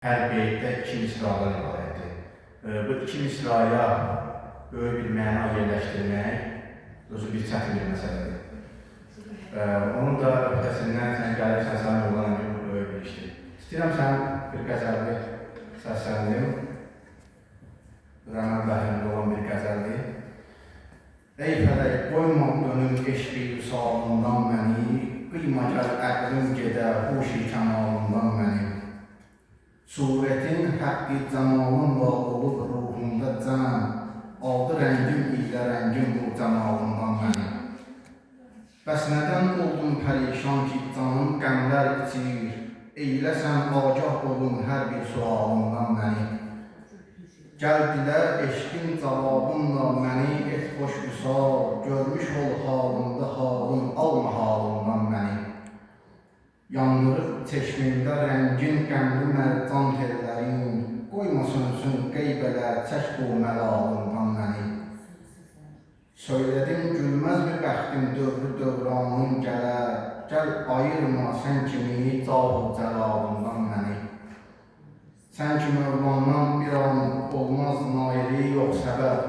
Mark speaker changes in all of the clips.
Speaker 1: Her beytdə 2 misradan ibarətdir. Bu 2 misraya böyük bir məna yerləşdirmək özü bir çətin bir məsələdir. Onun da öhdəsindən sən gəlirsən, sən yoldan bu böyük bir işdir. İstəyirəm sən bir qəzəlli səsləndim. Rəna Bəhrimdə olan bir qəzəldir. Ey fələk, qoyma dönüm eşqi vüsalından məni, qıyma gəl əqlim gedə hoşi kəmalından məni. Surətin həqqi cəmalınla olub ruhumda cəm, aldı rəngim ilə rəngim bu cəmalından məni. Bəs nədən oldum pərişan ki, canım qəmlər içir, eyləsən agah olun hər bir sualından məni. Gəl dilə eşqin cavabınla məni et xoş vüsal, görmüş ol halında halın, alma halından məni. Yandırıb çeşmində rəngin qəmli mərcan tellərin, qoyma sönsün qeybələ, çək bu məlalından məni. Söylədim gülməz mi bəxtim dövrü dövranın gələr, gəl ayırma sən kimi cahu cəlalından məni. Sən ki Mövlandan bir an olmaz naili yox səbəb,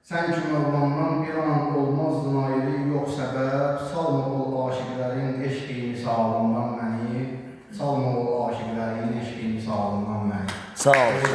Speaker 1: sən ki Mövlandan bir an olmaz naili yox səbəb, salma ol aşiqlərin eşqi misalından məni, salma ol aşiqlərin eşqi misalından məni.
Speaker 2: Sağ ol.